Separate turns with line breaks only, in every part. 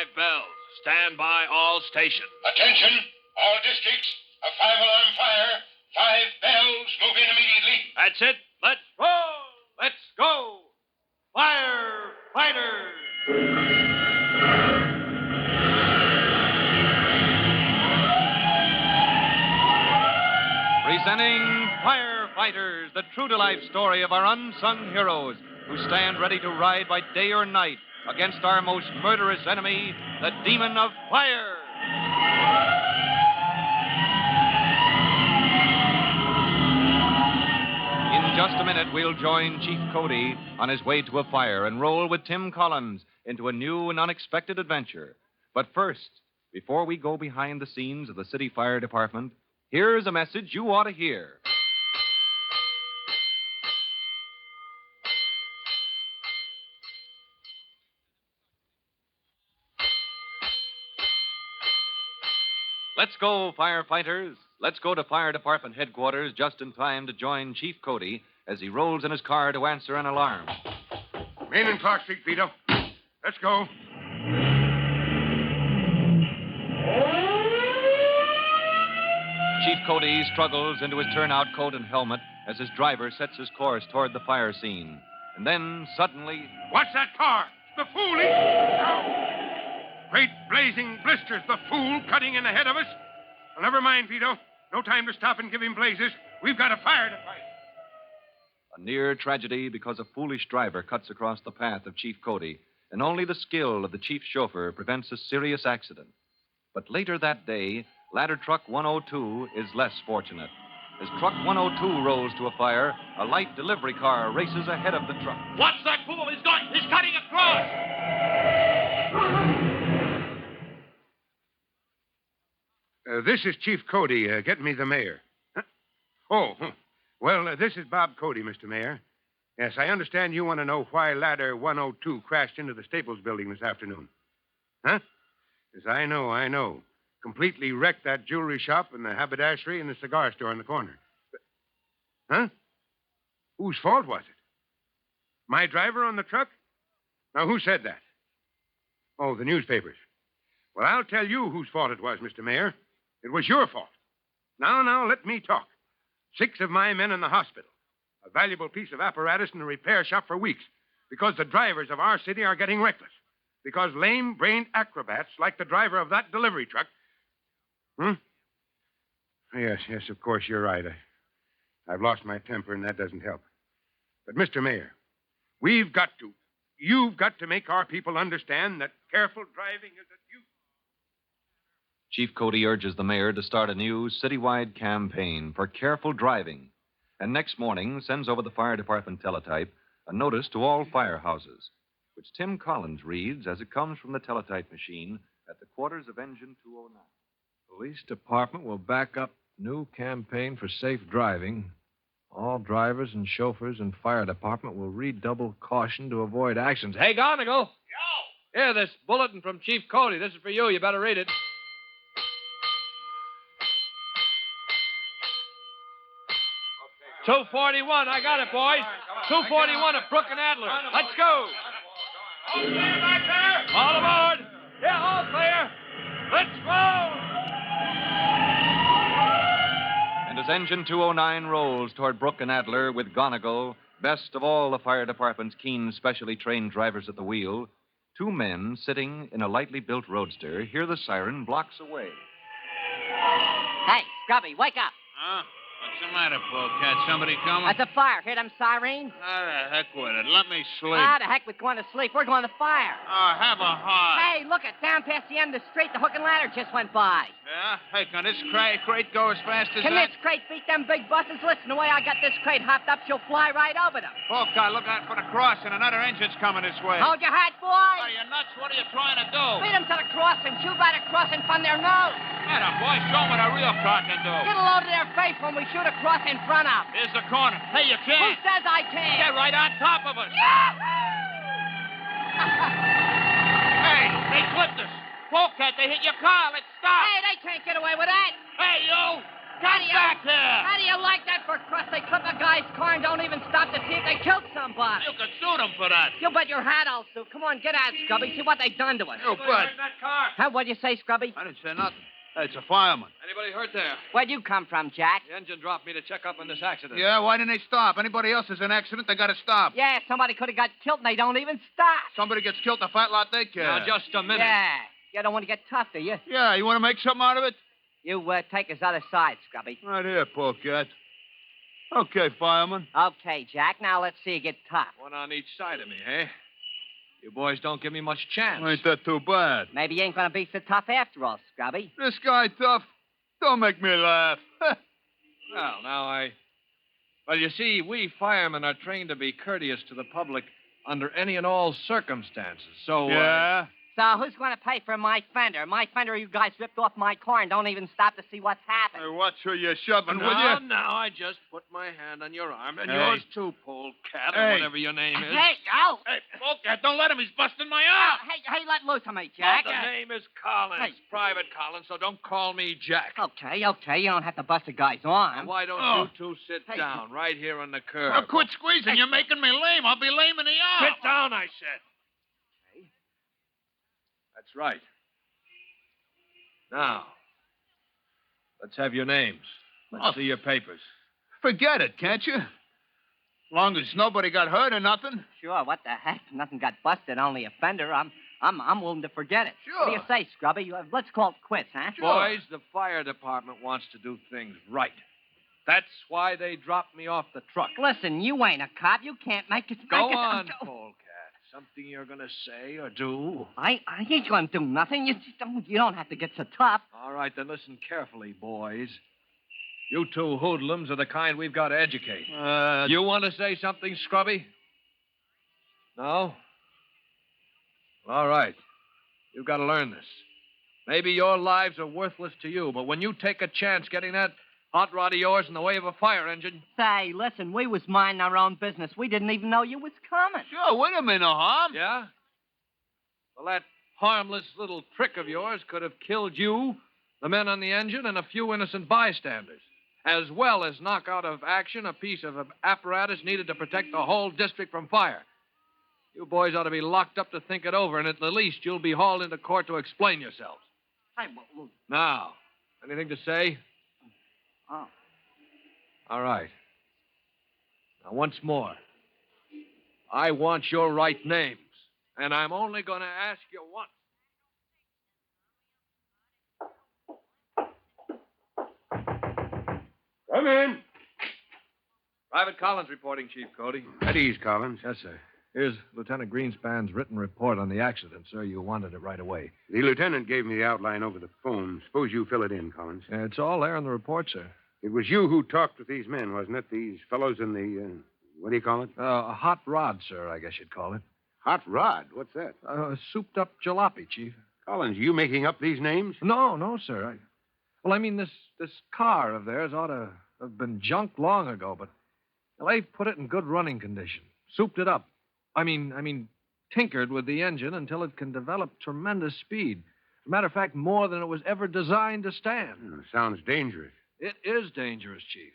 5 bells. Stand by all stations.
Attention, all districts. A 5-alarm fire. 5 bells. Move in immediately.
That's it. Let's roll. Let's go. Firefighters.
Presenting Firefighters, the true-to-life story of our unsung heroes who stand ready to ride by day or night against our most murderous enemy, the demon of fire. In just a minute, we'll join Chief Cody on his way to a fire and roll with Tim Collins into a new and unexpected adventure. But first, before we go behind the scenes of the city fire department, here's a message you ought to hear. Let's go, firefighters. Let's go to fire department headquarters just in time to join Chief Cody as he rolls in his car to answer an alarm.
Main and Clark Street, Vito. Let's go.
Chief Cody struggles into his turnout coat and helmet as his driver sets his course toward the fire scene. And then, suddenly...
Watch that car. The fool. Great blazing blisters. The fool cutting in ahead of us. Well, never mind, Vito. No time to stop and give him blazes. We've got a fire to fight.
A near tragedy because a foolish driver cuts across the path of Chief Cody, and only the skill of the chief chauffeur prevents a serious accident. But later that day, ladder truck 102 is less fortunate. As truck 102 rolls to a fire, a light delivery car races ahead of the truck.
Watch that fool. He's cutting across.
This is Chief Cody. Get me the mayor. Huh? Oh, well, this is Bob Cody, Mr. Mayor. Yes, I understand you want to know why ladder 102 crashed into the Staples building this afternoon. Huh? Yes, I know. Completely wrecked that jewelry shop and the haberdashery and the cigar store in the corner. Huh? Whose fault was it? My driver on the truck? Now, who said that? Oh, the newspapers. Well, I'll tell you whose fault it was, Mr. Mayor. It was your fault. Now, let me talk. 6 of my men in the hospital. A valuable piece of apparatus in a repair shop for weeks. Because the drivers of our city are getting reckless. Because lame-brained acrobats like the driver of that delivery truck... Yes, of course, you're right. I've lost my temper, and that doesn't help. But, Mr. Mayor, you've got to make our people understand that careful driving is a duty.
Chief Cody urges the mayor to start a new citywide campaign for careful driving, and next morning sends over the fire department teletype a notice to all firehouses, which Tim Collins reads as it comes from the teletype machine at the quarters of Engine 209.
Police department will back up new campaign for safe driving. All drivers and chauffeurs and fire department will redouble caution to avoid accidents. Hey, Gonigal!
Yo!
Here, this bulletin from Chief Cody. This is for you. You better read it. Okay. 241. I got it, boys. 241 at Brook and Adler. Let's go.
All clear back there?
All aboard. Yeah, all clear. Let's go.
And as Engine 209 rolls toward Brook and Adler with Gonigal, best of all the fire department's keen, specially trained drivers at the wheel, 2 men sitting in a lightly built roadster hear the siren blocks away.
Hey, Scrubby, wake up.
Huh? What's the matter, Polecat? Somebody coming?
That's a fire. Hear them sirens?
The heck with it. Let me sleep.
The heck with going to sleep. We're going to fire.
Oh, have a heart.
Hey, look it. Down past the end of the street, the hook and ladder just went by.
Yeah? Hey, can this crate go as fast as
Can
that?
this crate beat them big buses? Listen, the way I got this crate hopped up, she'll fly right over them.
Polecat, look out for the crossing. Another engine's coming this way.
Hold your hat, boy.
Are you nuts? What are you trying to do?
Beat them to the crossing. Shoot right across in front of their nose.
Get up, boy. Show 'em what a real car can do.
Get a load of their face when we shoot across in front of.
Here's the corner. Hey, you
Who
can't.
says I can't?
Get right on top of us. Hey, they clipped us. Polecat, they hit your car. Let's stop.
Hey, they can't get away with that.
Hey, you. back there!
How do you like that for crust? They clip a guy's car and don't even stop to see if they killed somebody.
You could sue them for that.
You bet your hat I'll sue. Come on, get out, Scrubby. See what they done to us.
You bet.
What'd you say, Scrubby?
I didn't say nothing. Hey, it's a fireman.
Anybody hurt there?
Where'd you come from, Jack?
The engine dropped me to check up on this accident.
Yeah, why didn't they stop? Anybody else is in an accident, they gotta stop.
Yeah, somebody could have got killed and they don't even stop.
Somebody gets killed, the fat lot they care.
Now, just a minute.
Yeah. You don't want to get tough, do you?
Yeah, you want to make something out of it?
You take his other side, Scrubby.
Right here, polecat. Okay, fireman.
Okay, Jack. Now let's see you get tough.
One on each side of me, eh? You boys don't give me much chance.
Ain't that too bad?
Maybe you ain't gonna be so tough after all, Scrubby.
This guy tough. Don't make me laugh.
Well, Well, you see, we firemen are trained to be courteous to the public under any and all circumstances. So,
Yeah?
So who's gonna pay for my fender? My fender you guys ripped off my car and don't even stop to see what's happened.
Hey, watch who you're shoving, will
No,
you?
I just put my hand on your arm, and
Hey.
yours too, polecat, or
Hey.
whatever your name is.
Hey, go!
Hey, polecat, don't let him. He's busting my arm.
Hey, let loose of me, Jack.
The name is Collins,
Hey.
Private Collins, so don't call me Jack.
Okay. You don't have to bust a guy's arm.
And why don't
Oh.
you two sit
Hey.
down right here on the curb?
Now, quit squeezing. You're making me lame. I'll be lame in the arm.
Sit down, I said. That's right. Now, let's have your names. Let's see your papers.
Forget it, can't you? Long as nobody got hurt or nothing.
Sure, what the heck? Nothing got busted, only a fender. I'm willing to forget it.
Sure.
What do you say, Scrubby? Let's call it quits, huh?
Boys, the fire department wants to do things right. That's why they dropped me off the truck.
Listen, you ain't a cop. You can't make it.
Go
make it-
on, polecat. Something you're going to say or do?
I ain't going to do nothing. You don't have to get so tough.
All right, then listen carefully, boys. You two hoodlums are the kind we've got to educate. You want to say something, Scrubby? No? All right. You've got to learn this. Maybe your lives are worthless to you, but when you take a chance getting that hot rod of yours in the way of a fire engine...
Say, listen, we was minding our own business. We didn't even know you was coming.
Sure, we didn't mean no harm.
Yeah? Well, that harmless little trick of yours could have killed you, the men on the engine, and a few innocent bystanders, as well as knock out of action a piece of apparatus needed to protect the whole district from fire. You boys ought to be locked up to think it over, and at the least you'll be hauled into court to explain yourselves. Now, anything to say?
Oh.
All right. Now, once more, I want your right names, and I'm only going to ask you once.
Come in.
Private Collins reporting, Chief Cody.
At ease, Collins.
Yes, sir. Here's Lieutenant Greenspan's written report on the accident, sir. You wanted it right away.
The lieutenant gave me the outline over the phone. Suppose you fill it in, Collins.
It's all there in the report, sir.
It was you who talked with these men, wasn't it? These fellows in the, what do you call it?
A hot rod, sir, I guess you'd call it.
Hot rod. What's that?
Souped-up jalopy, Chief.
Collins, you making up these names?
No, sir. Well, I mean, this car of theirs ought to have been junked long ago, but they put it in good running condition. Souped it up. I mean, tinkered with the engine until it can develop tremendous speed. As a matter of fact, more than it was ever designed to stand.
Sounds dangerous.
It is dangerous, Chief.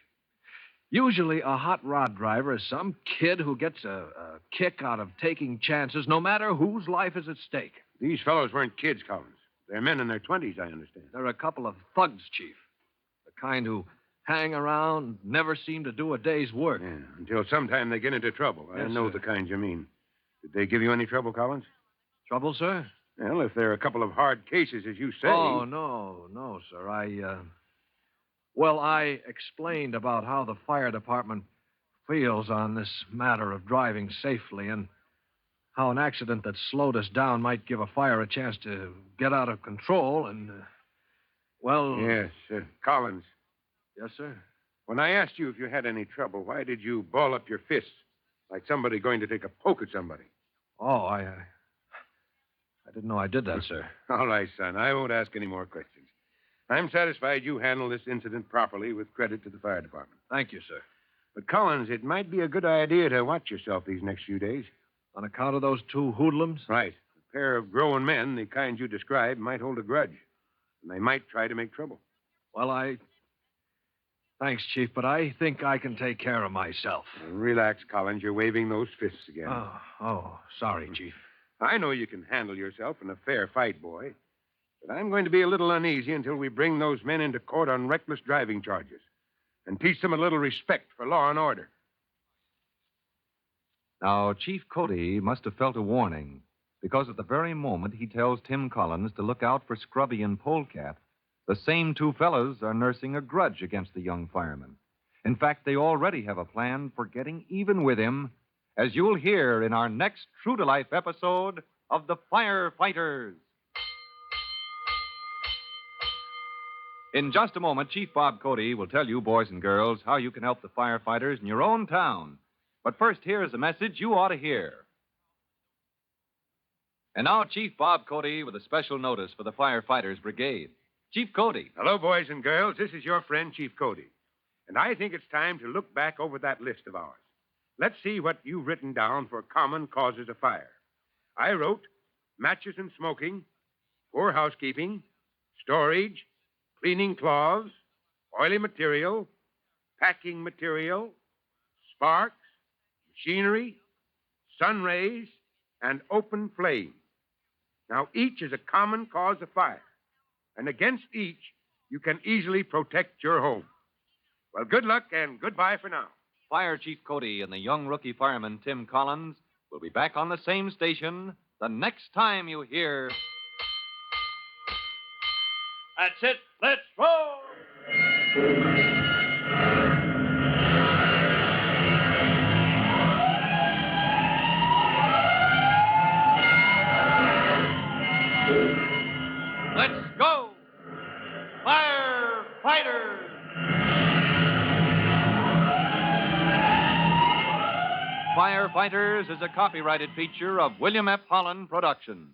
Usually, a hot rod driver is some kid who gets a kick out of taking chances, no matter whose life is at stake.
These fellows weren't kids, Collins. They're men in their 20s, I understand.
They're a couple of thugs, Chief. The kind who hang around, never seem to do a day's work.
Yeah, until sometime they get into trouble. I
Yes,
know
sir.
the kind you mean. Did they give you any trouble, Collins?
Trouble, sir?
Well, if there are a couple of hard cases, as you say.
Oh, no, sir. I explained about how the fire department feels on this matter of driving safely and how an accident that slowed us down might give a fire a chance to get out of control and,
Yes, Collins.
Yes, sir?
When I asked you if you had any trouble, why did you ball up your fists like somebody going to take a poke at somebody?
Oh, I didn't know I did that, sir.
All right, son. I won't ask any more questions. I'm satisfied you handled this incident properly with credit to the fire department.
Thank you, sir.
But, Collins, it might be a good idea to watch yourself these next few days.
On account of those two hoodlums?
Right. A pair of grown men, the kind you described, might hold a grudge. And they might try to make trouble.
Well, Thanks, Chief, but I think I can take care of myself.
Relax, Collins. You're waving those fists again.
Sorry, Chief.
I know you can handle yourself in a fair fight, boy. But I'm going to be a little uneasy until we bring those men into court on reckless driving charges and teach them a little respect for law and order.
Now, Chief Cody must have felt a warning, because at the very moment he tells Tim Collins to look out for Scrubby and Polecat, the same two fellows are nursing a grudge against the young fireman. In fact, they already have a plan for getting even with him, as you'll hear in our next true-to-life episode of The Firefighters. In just a moment, Chief Bob Cody will tell you, boys and girls, how you can help the firefighters in your own town. But first, here's a message you ought to hear. And now, Chief Bob Cody with a special notice for the Firefighters Brigade. Chief Cody.
Hello, boys and girls. This is your friend, Chief Cody. And I think it's time to look back over that list of ours. Let's see what you've written down for common causes of fire. I wrote matches and smoking, poor housekeeping, storage, cleaning cloths, oily material, packing material, sparks, machinery, sun rays, and open flame. Now, each is a common cause of fire, and against each, you can easily protect your home. Well, good luck and goodbye for now.
Fire Chief Cody and the young rookie fireman Tim Collins will be back on the same station the next time you hear...
That's it. Let's roll! Let's go! Firefighters!
Firefighters is a copyrighted feature of William F. Holland Productions.